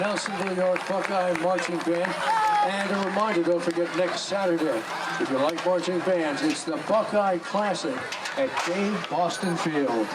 Nelsonville-York Buckeye Marching Band. And a reminder, don't forget next Saturday, if you like marching bands, it's the Buckeye Classic at Dave Boston Field.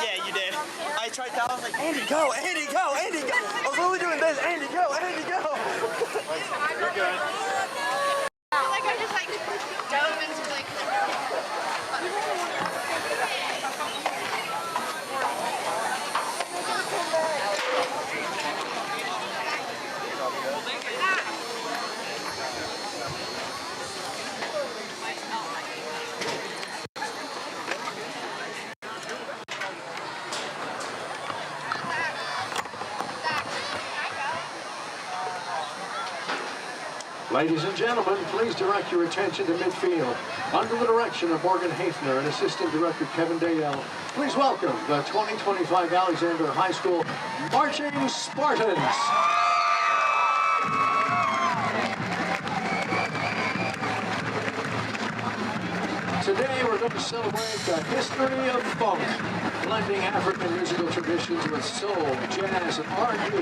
Yeah, you did. I tried that. I was like, Andy, go, Andy, go, Andy, go. I was only doing this. Andy, go, Andy, go. You're good. Like I just like dove into like. Ladies and gentlemen, please direct your attention to midfield. Under the direction of Morgan Hafner and Assistant Director Kevin Dale, please welcome the 2025 Alexander High School Marching Spartans. Today we're going to celebrate the history of funk, blending African musical traditions with soul, jazz, and R&B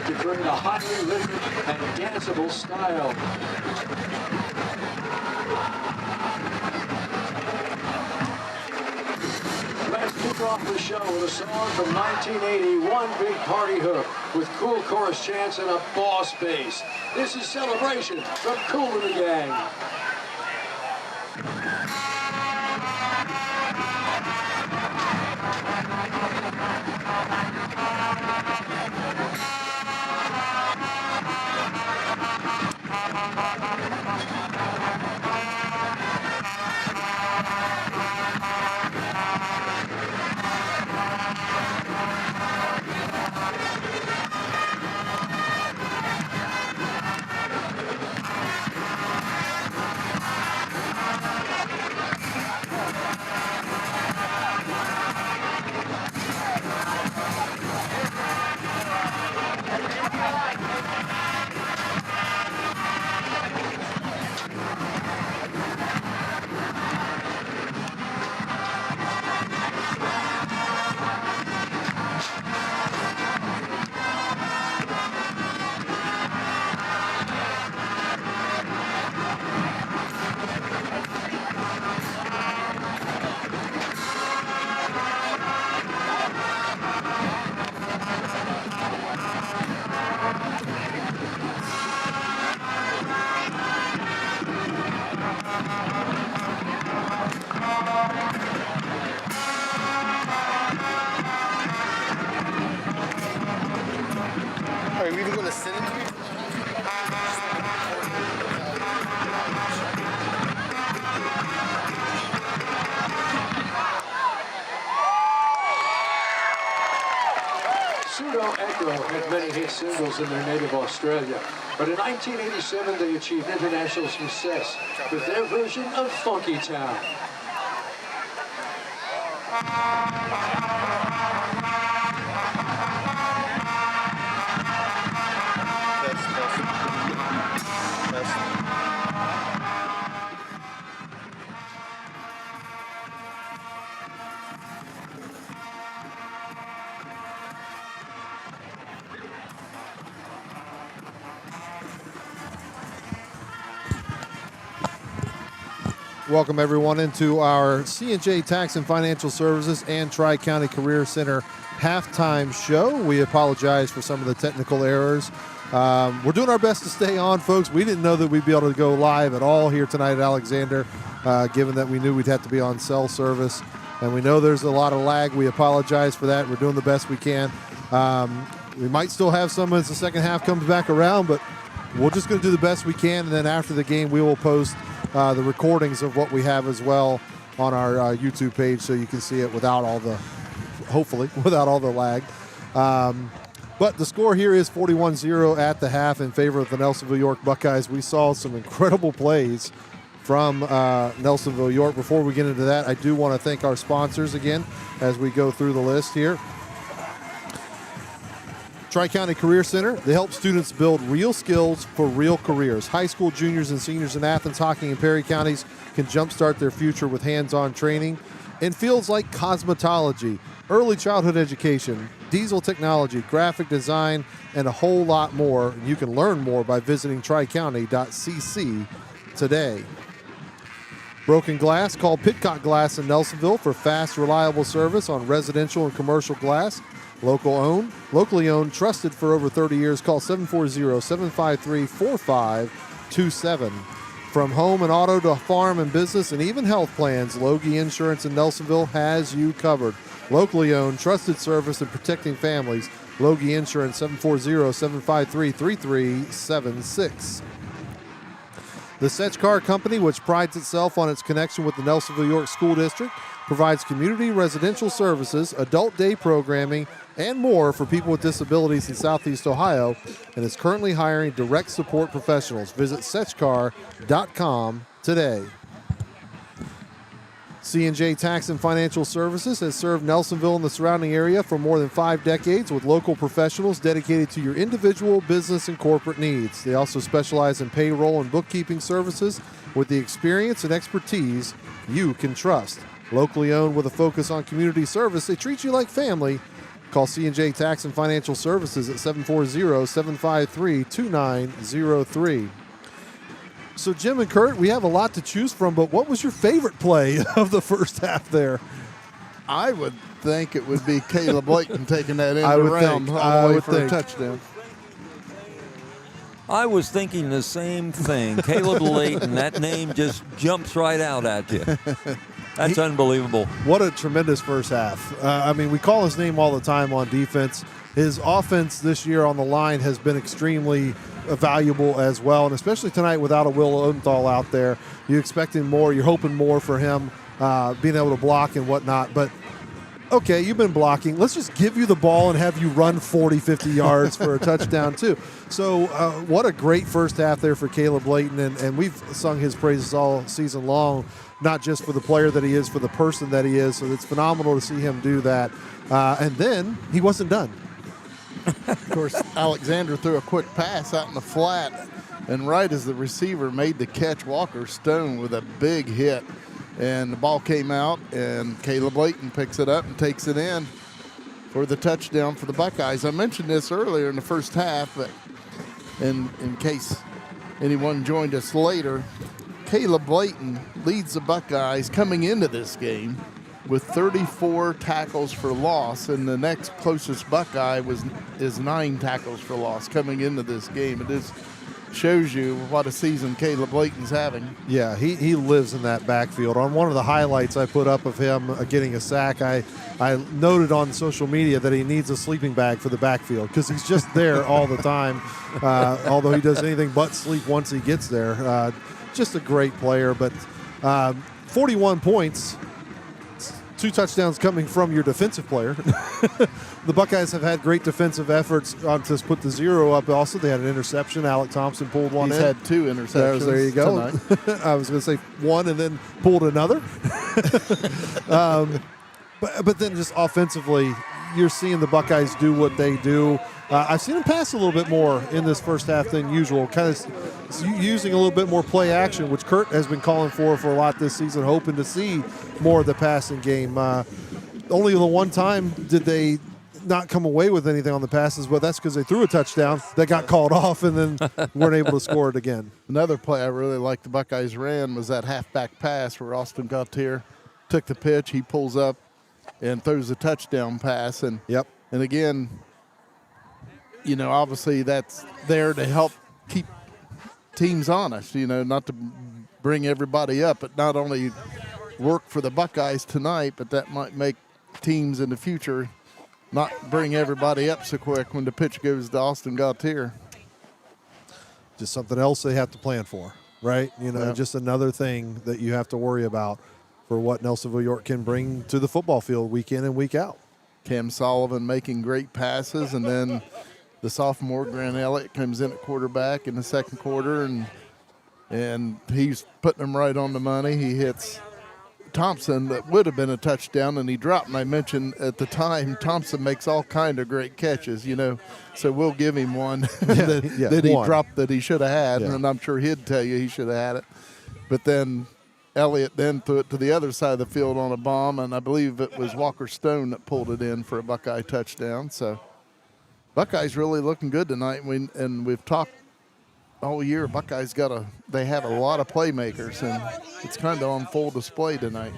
to create a highly rhythmic and danceable style. Let's kick off the show with a song from 1980, One Big Party Hook, with cool chorus chants and a boss bass. This is Celebration from Kool and the Gang. Are you even going to sit in here? Pseudo-Echo had many hit singles in their native Australia, but in 1987 they achieved international success with their version of Funky Town. Welcome everyone into our C&J Tax and Financial Services and Tri-County Career Center halftime show. We apologize for some of the technical errors. We're doing our best to stay on, folks. We didn't know that we'd be able to go live at all here tonight at Alexander. given that we knew we'd have to be on cell service. And we know there's a lot of lag. We apologize for that. We're doing the best we can. We might still have some as the second half comes back around, but we're just going to do the best we can. And then after the game, we will post the recordings of what we have as well on our YouTube page, so you can see it without all the, hopefully, without all the lag. But the score here is 41-0 at the half in favor of the Nelsonville-York Buckeyes. We saw some incredible plays from Nelsonville-York. Before we get into that, I do want to thank our sponsors again as we go through the list here. Tri-County Career Center, they help students build real skills for real careers. High school juniors and seniors in Athens, Hocking, and Perry counties can jumpstart their future with hands-on training in fields like cosmetology, early childhood education, diesel technology, graphic design, and a whole lot more. You can learn more by visiting tricounty.cc today. Broken glass, call Pidcock Glass in Nelsonville for fast, reliable service on residential and commercial glass. Locally owned, trusted for over 30 years. Call 740-753-4527. From home and auto to farm and business and even health plans, Loge Insurance in Nelsonville has you covered. Locally owned, trusted service in protecting families. Loge Insurance, 740-753-3376. The Setch Car Company, which prides itself on its connection with the Nelsonville-York School District, provides community residential services, adult day programming, and more for people with disabilities in Southeast Ohio, and is currently hiring direct support professionals. Visit setchcar.com today. C&J Tax and Financial Services has served Nelsonville and the surrounding area for more than 5 decades with local professionals dedicated to your individual, business, and corporate needs. They also specialize in payroll and bookkeeping services with the experience and expertise you can trust. Locally owned with a focus on community service, they treat you like family. Call C&J Tax and Financial Services at 740-753-2903. So, Jim and Kurt, we have a lot to choose from, but what was your favorite play of the first half there? I would think it would be Caleb Layton taking that in the round all the way for a touchdown. I was thinking the same thing. Caleb Layton, that name just jumps right out at you. That's unbelievable. What a tremendous first half. I mean, we call his name all the time on defense. His offense this year on the line has been extremely valuable as well, and especially tonight without a Will Odenthal out there. You expecting more, you're hoping more for him being able to block and whatnot. But, okay, you've been blocking. Let's just give you the ball and have you run 40, 50 yards for a touchdown too. So what a great first half there for Caleb Layton, and we've sung his praises all season long, not just for the player that he is, for the person that he is. So it's phenomenal to see him do that. And then he wasn't done. Of course, Alexander threw a quick pass out in the flat, and right as the receiver made the catch, Walker Stone with a big hit, and the ball came out, and Caleb Layton picks it up and takes it in for the touchdown for the Buckeyes. I mentioned this earlier in the first half, but in case anyone joined us later, Caleb Layton leads the Buckeyes coming into this game with 34 tackles for loss, and the next closest Buckeye is 9 tackles for loss coming into this game. It just shows you what a season Caleb Layton's having. Yeah, he lives in that backfield. On one of the highlights I put up of him getting a sack, I noted on social media that he needs a sleeping bag for the backfield because he's just there all the time, although he does anything but sleep once he gets there. Just a great player, but 41 points, 2 touchdowns coming from your defensive player. The Buckeyes have had great defensive efforts to put the 0 up. Also, they had an interception. Alec Thompson pulled one in. He's had 2 interceptions. There you go. I was going to say 1 and then pulled another. But then just offensively, you're seeing the Buckeyes do what they do. I've seen them pass a little bit more in this first half than usual, kind of using a little bit more play action, which Kurt has been calling for a lot this season, hoping to see more of the passing game. Only the one time did they not come away with anything on the passes, but that's because they threw a touchdown that got called off and then weren't able to score it again. Another play I really liked the Buckeyes ran was that halfback pass where Austin Gautier took the pitch, he pulls up and throws a touchdown pass. And again, you know, obviously that's there to help keep teams honest, you know, not to bring everybody up. It not only work for the Buckeyes tonight, but that might make teams in the future not bring everybody up so quick when the pitch goes to Austin Gautier. Just something else they have to plan for, right? You know, just another thing that you have to worry about for what Nelsonville-York can bring to the football field week in and week out. Cam Sullivan making great passes, and then the sophomore Grant Elliott comes in at quarterback in the second quarter, and he's putting them right on the money. He hits Thompson that would have been a touchdown, and he dropped. And I mentioned at the time, Thompson makes all kind of great catches, you know, so we'll give him one that he dropped that he should have had, and I'm sure he'd tell you he should have had it. But then Elliott then threw it to the other side of the field on a bomb, and I believe it was Walker Stone that pulled it in for a Buckeye touchdown. So Buckeyes really looking good tonight. We've talked all year. Buckeyes they have a lot of playmakers, and it's kind of on full display tonight.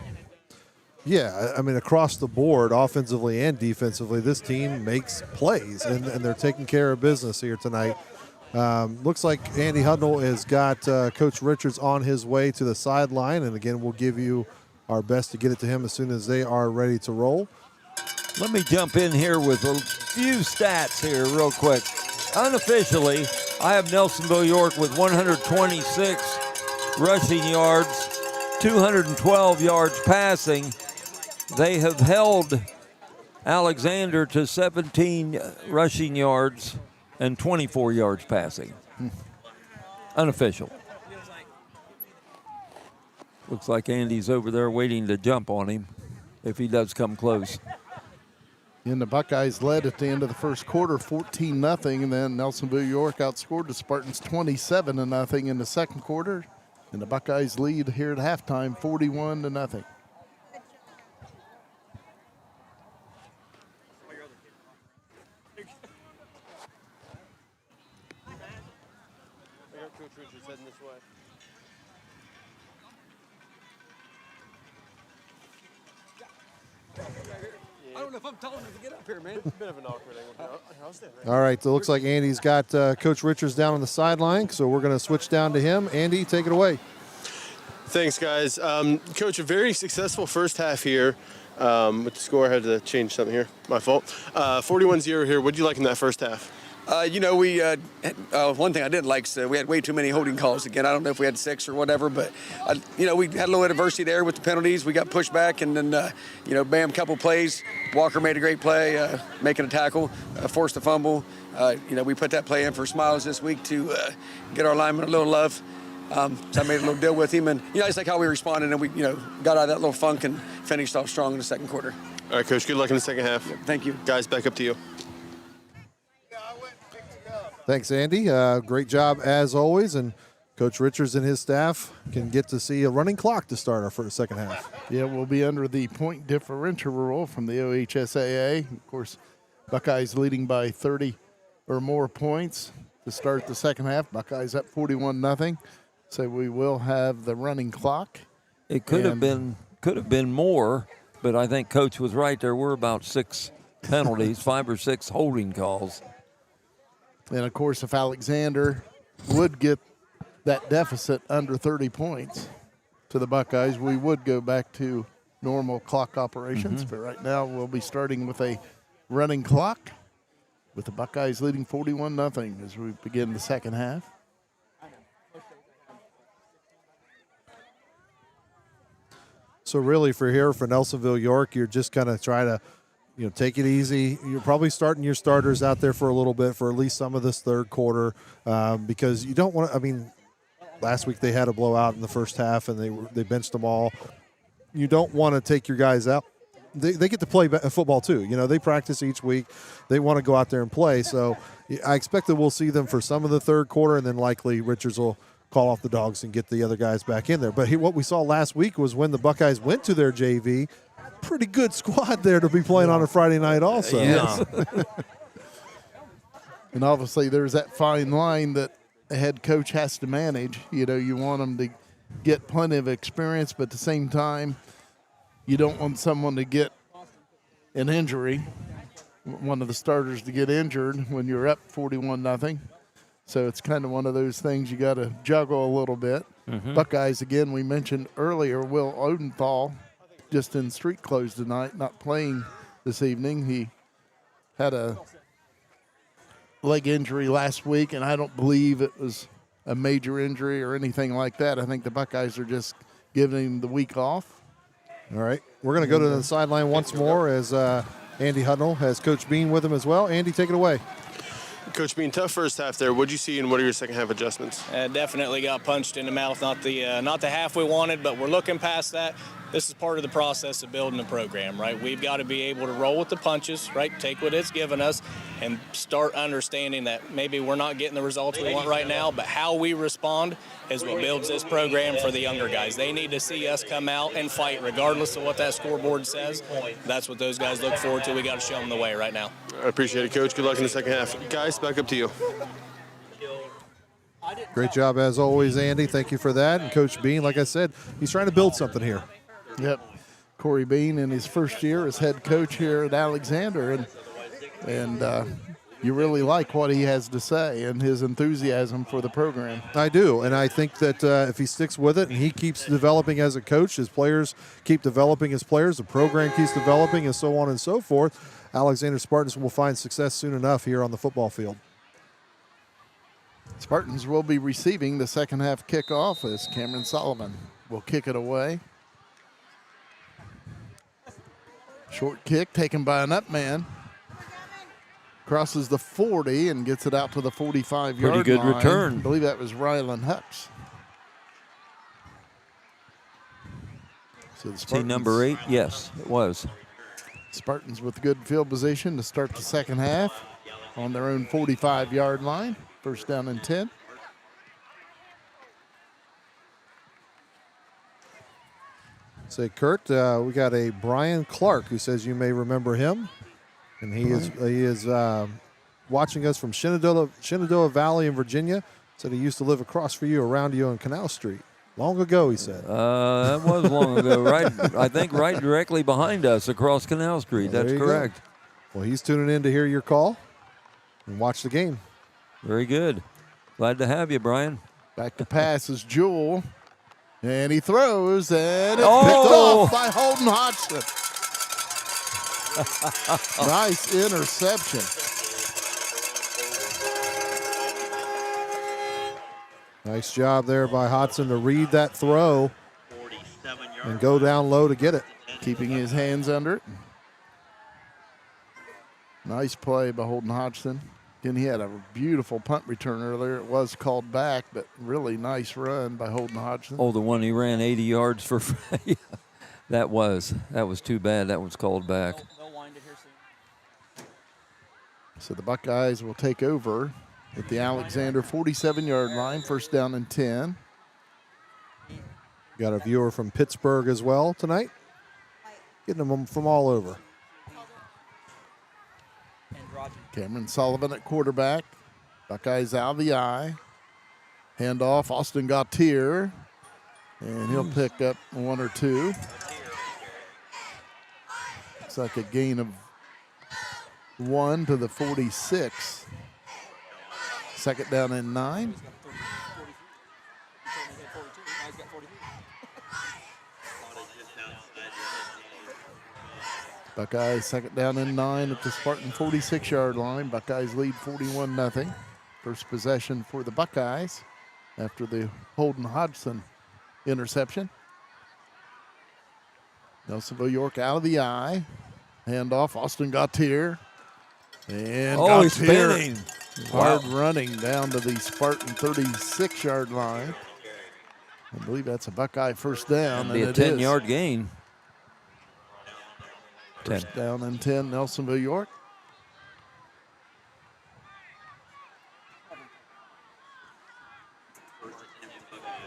Yeah, I mean, across the board, offensively and defensively, this team makes plays, and they're taking care of business here tonight. Looks like Andy Hudnall has got Coach Richards on his way to the sideline, and again, we'll give you our best to get it to him as soon as they are ready to roll. Let me jump in here with a few stats here real quick. Unofficially, I have Nelsonville-York with 126 rushing yards, 212 yards passing. They have held Alexander to 17 rushing yards and 24 yards passing. Unofficial. Looks like Andy's over there waiting to jump on him if he does come close. And the Buckeyes led at the end of the first quarter 14-0, and then Nelsonville-York outscored the Spartans 27-0 in the second quarter. And the Buckeyes lead here at halftime 41-0. I don't know if I'm tall enough to get up here, man. Bit of an awkward angle. All right, so it looks like Andy's got Coach Richards down on the sideline, so we're going to switch down to him. Andy, take it away. Thanks, guys. Coach, a very successful first half here. With the score, I had to change something here. My fault. 41-0 here. What did you like in that first half? One thing I didn't like is we had way too many holding calls. Again, I don't know if we had 6 or whatever, but, we had a little adversity there with the penalties. We got pushed back, and then, bam, couple plays. Walker made a great play, making a tackle, forced a fumble. We put that play in for Smiles this week to get our lineman a little love. So I made a little deal with him, and, it's like how we responded, and we, got out of that little funk and finished off strong in the second quarter. All right, Coach, good luck in the second half. Yeah, thank you. Guys, back up to you. Thanks, Andy. Great job as always, and Coach Richards and his staff can get to see a running clock to start our second half. Yeah, we'll be under the point differential rule from the OHSAA. Of course, Buckeyes leading by 30 or more points to start the second half. Buckeyes up 41-0. So we will have the running clock. It could have been more, but I think Coach was right. There were about 6 penalties, 5 or 6 holding calls. And, of course, if Alexander would get that deficit under 30 points to the Buckeyes, we would go back to normal clock operations. But right now we'll be starting with a running clock with the Buckeyes leading 41-0 as we begin the second half. So really for Nelsonville-York, you're just going to try to take it easy. You're probably starting your starters out there for a little bit for at least some of this third quarter because you don't want to, last week they had a blowout in the first half and they benched them all. You don't want to take your guys out. They get to play football too. They practice each week. They want to go out there and play. So I expect that we'll see them for some of the third quarter, and then likely Richards will call off the dogs and get the other guys back in there. But what we saw last week was when the Buckeyes went to their JV, pretty good squad there to be playing on a Friday night also. Yeah. And obviously there's that fine line that a head coach has to manage. You want them to get plenty of experience, but at the same time, you don't want someone to get an injury, one of the starters to get injured when you're up 41-0. So it's kind of one of those things you got to juggle a little bit. Buckeyes, again, we mentioned earlier, Will Odenthal, just in street clothes tonight, not playing this evening. He had a leg injury last week, and I don't believe it was a major injury or anything like that. I think the Buckeyes are just giving him the week off. All right, we're going to go to the sideline once more as Andy Hudnall has Coach Bean with him as well. Andy, take it away. Coach Bean, tough first half there. What'd you see, and what are your second half adjustments? Definitely got punched in the mouth. Not the half we wanted, but we're looking past that. This is part of the process of building a program, right? We've got to be able to roll with the punches, right? Take what it's given us and start understanding that maybe we're not getting the results we want right now, but how we respond is what builds this program for the younger guys. They need to see us come out and fight regardless of what that scoreboard says. That's what those guys look forward to. We got to show them the way right now. I appreciate it, Coach. Good luck in the second half. Guys, back up to you. Great job as always, Andy. Thank you for that. And Coach Bean, like I said, he's trying to build something here. Yep. Corey Bean in his first year as head coach here at Alexander, and you really like what he has to say and his enthusiasm for the program. I do, and I think that if he sticks with it and he keeps developing as a coach, his players keep developing as players, the program keeps developing, and so on and so forth, Alexander Spartans will find success soon enough here on the football field. Spartans will be receiving the second half kickoff as Cameron Sullivan will kick it away. Short kick taken by an up man. Crosses the 40 and gets it out to the 45-yard line. Pretty good return. I believe that was Rylan Hucks. So the See number 8? Yes, it was. Spartans with good field position to start the second half on their own 45-yard line. First down and 10. Say, Kurt, we got a Brian Clark who says you may remember him, and he is watching us from Shenandoah Valley in Virginia. Said he used to live across from you, around you on Canal Street. Long ago, he said. That was long ago, right? I think right directly behind us across Canal Street. Well, that's correct. Go. Well, he's tuning in to hear your call and watch the game. Very good. Glad to have you, Brian. Back to pass is Jewell. And he throws, and it's picked off by Holden Hodgson. Nice interception. Nice job there by Hodgson to read that throw and go down low to get it. Keeping his hands under it. Nice play by Holden Hodgson. Again, he had a beautiful punt return earlier. It was called back, but really nice run by Holden Hodgson. Oh, the one he ran 80 yards for. That was too bad. That was called back. So the Buckeyes will take over at the Alexander 47-yard line, first down and 10. Got a viewer from Pittsburgh as well tonight. Getting them from all over. Cameron Sullivan at quarterback. Buckeyes out of the eye. Handoff, Austin Gautier. And he'll pick up 1 or 2. Looks like a gain of 1 to the 46. Second down and 9. Buckeyes second down and 9 at the Spartan 46-yard line. Buckeyes lead 41-0. First possession for the Buckeyes after the Holden Hodgson interception. Nelsonville-York out of the eye. Handoff, Austin Gautier. And he's spinning. Hard running down to the Spartan 36-yard line. I believe that's a Buckeye first down. It'll be a 10-yard gain. First down and 10, Nelsonville-York.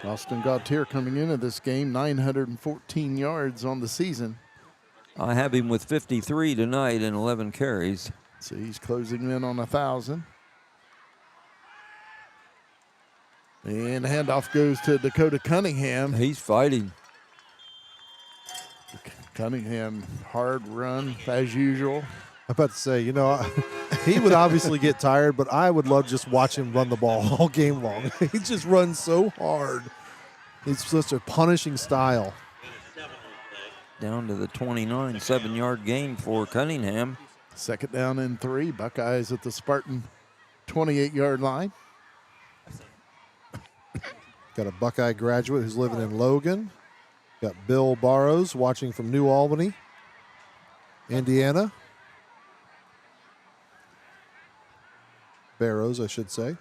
Austin Gautier coming into this game, 914 yards on the season. I have him with 53 tonight and 11 carries. So he's closing in on 1,000. And the handoff goes to Dakota Cunningham. He's fighting. Cunningham, hard run as usual. I'm about to say, he would obviously get tired, but I would love just watch him run the ball all game long. He just runs so hard. He's such a punishing style. Down to the 29, 7-yard gain for Cunningham. Second down and 3. Buckeyes at the Spartan 28-yard line. Got a Buckeye graduate who's living in Logan. Got Bill Barrows watching from New Albany, Indiana. Barrows, I should say.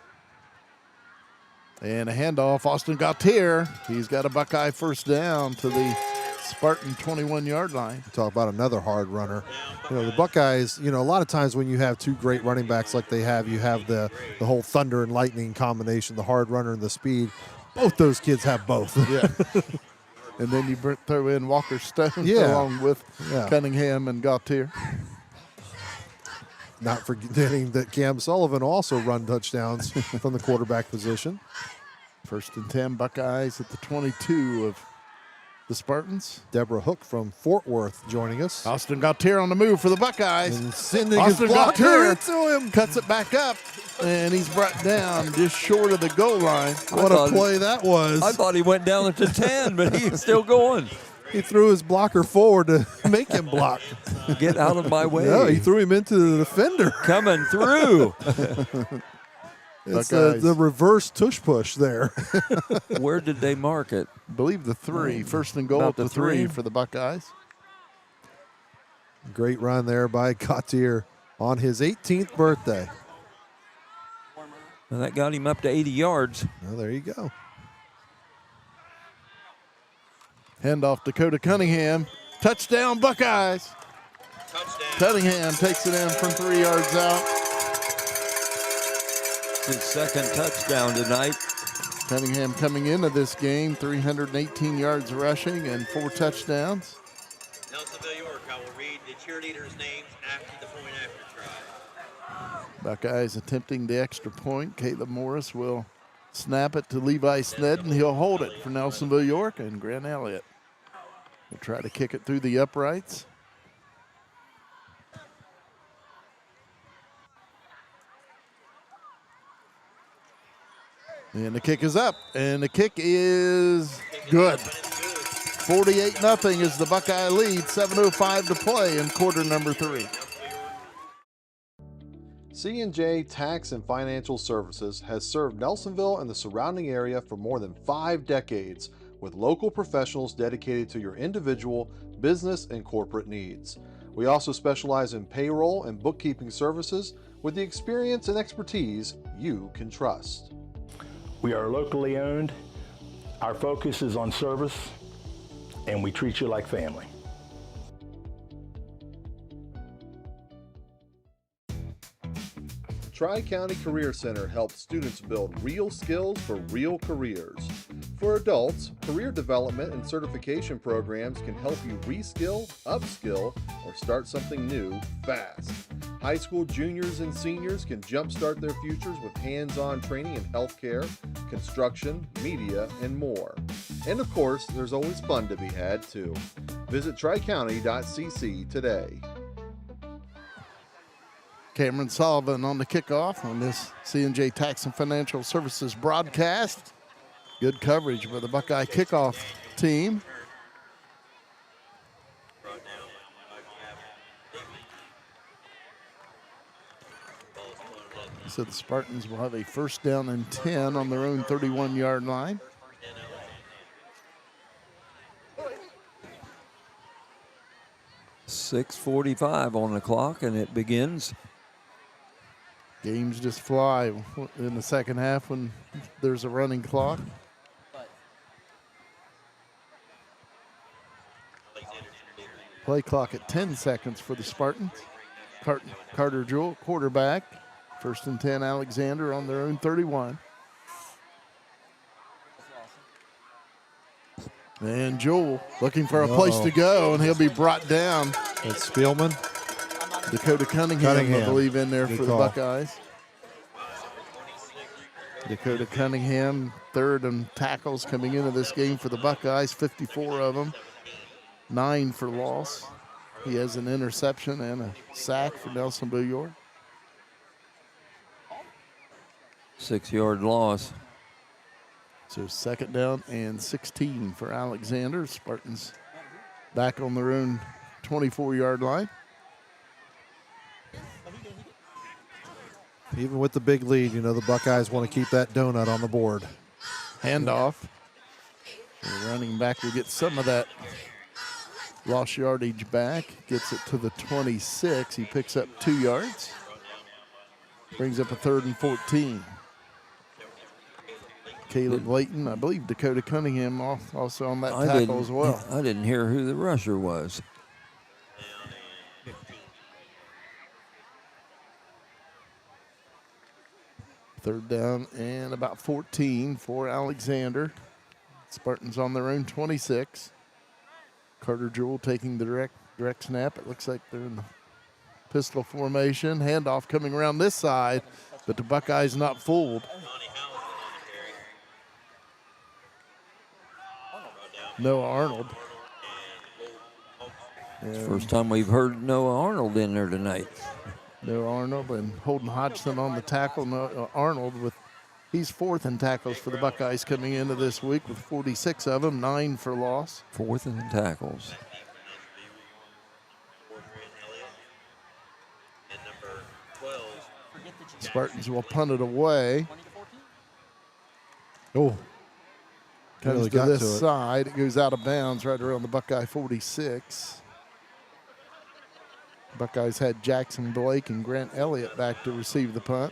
And a handoff, Austin Gautier. He's got a Buckeye first down to the Spartan 21-yard line. Talk about another hard runner. You know, the Buckeyes, you know, a lot of times when you have two great running backs like they have, you have the whole thunder and lightning combination, the hard runner and the speed. Both those kids have both. Yeah. And then you throw in Walker Stone along with Cunningham and Gautier. Not forgetting that Cam Sullivan also run touchdowns from the quarterback position. First and 10, Buckeyes at the 22 of the Spartans. Deborah Hook from Fort Worth joining us. Austin Gautier on the move for the Buckeyes. And sending Austin his blocker Gautier into him. Cuts it back up, and he's brought down just short of the goal line. What a play that was. I thought he went down to 10, but he's still going. He threw his blocker forward to make him block. Get out of my way. No, he threw him into the defender. Coming through. It's the reverse tush push there. Where did they mark it? I believe the 3. First and goal at the 3 for the Buckeyes. Great run there by Gautier on his 18th birthday. Well, that got him up to 80 yards. Well, there you go. Handoff Dakota Cunningham. Touchdown Buckeyes. Cunningham takes it in from 3 yards out. His second touchdown tonight. Cunningham coming into this game, 318 yards rushing and 4 touchdowns. Nelsonville-York, I will read the cheerleaders' names after the point after try. Buckeyes attempting the extra point. Caleb Morris will snap it to Levi Snedden. He'll hold it for Nelsonville-York, and Grant Elliott will try to kick it through the uprights. And the kick is up, and the kick is good. 48-0 is the Buckeye lead, 7:05 to play in quarter number 3. C&J Tax and Financial Services has served Nelsonville and the surrounding area for more than 5 decades with local professionals dedicated to your individual, business, and corporate needs. We also specialize in payroll and bookkeeping services with the experience and expertise you can trust. We are locally owned. Our focus is on service, and we treat you like family. Tri-County Career Center helps students build real skills for real careers. For adults, career development and certification programs can help you reskill, upskill, or start something new fast. High school juniors and seniors can jumpstart their futures with hands-on training in healthcare, construction, media, and more. And of course, there's always fun to be had too. Visit tricounty.cc today. Cameron Sullivan on the kickoff on this C&J Tax and Financial Services broadcast. Good coverage by the Buckeye kickoff team. So the Spartans will have a first down and 10 on their own 31-yard line. .6:45 on the clock, and it begins. Games just fly in the second half when there's a running clock. Play clock at 10 seconds for the Spartans. Carter Jewell, quarterback. First and 10, Alexander on their own 31. And Jewell looking for a place to go, and he'll be brought down. That's Spielman. Dakota Cunningham, I believe, in there for the Buckeyes. Dakota Cunningham, third in tackles coming into this game for the Buckeyes, 54 of them, 9 for loss. He has an interception and a sack for Nelsonville-York. 6-yard loss. So 2nd down and 16 for Alexander. Spartans back on their own 24-yard line. Even with the big lead, you know, the Buckeyes want to keep that donut on the board. Handoff. The running back will get some of that lost yardage back. Gets it to the 26. He picks up 2 yards. Brings up a 3rd and 14. Caleb Layton, I believe Dakota Cunningham also on that tackle as well. I didn't hear who the rusher was. Third down and about 14 for Alexander. Spartans on their own 26. Carter Jewell taking the direct snap. It looks like they're in the pistol formation. Handoff coming around this side, but the Buckeyes not fooled. Noah Arnold. It's the first time we've heard Noah Arnold in there tonight. Noah Arnold and Holden Hodgson on the tackle. Noah Arnold he's 4th in tackles for the Buckeyes coming into this week with 46 of them, 9 for loss. 4th in tackles. Spartans will punt it away. Oh. Comes Really to got this to it. side. It goes out of bounds right around the Buckeye 46. Buckeyes had Jackson Blake and Grant Elliott back to receive the punt.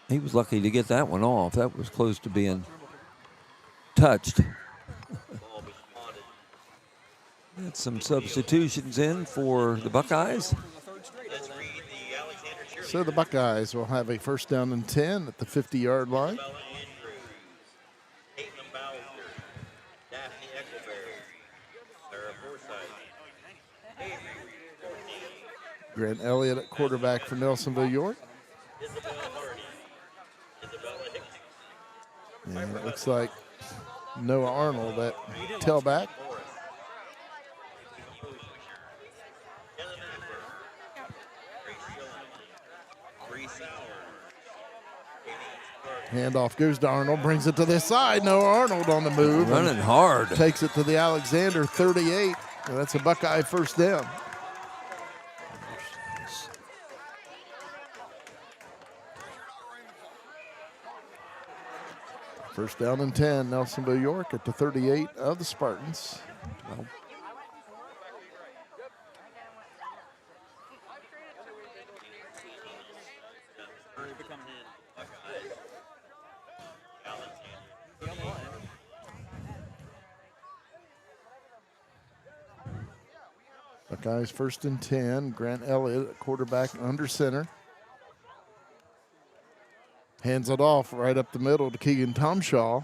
He was lucky to get that one off. That was close to being touched. Had some substitutions in for the Buckeyes. So the Buckeyes will have a 1st down and 10 at the 50-yard line. Grant Elliott at quarterback for Nelsonville-York. And it looks like Noah Arnold at tailback. Handoff goes to Arnold, brings it to this side. Noah Arnold on the move. Running hard. Takes it to the Alexander 38. And that's a Buckeye 1st down. First down and 10, Nelsonville-York at the 38 of the Spartans. Well, Buckeyes 1st and 10. Grant Elliott at quarterback under center. Hands it off right up the middle to Keegan Tomshaw.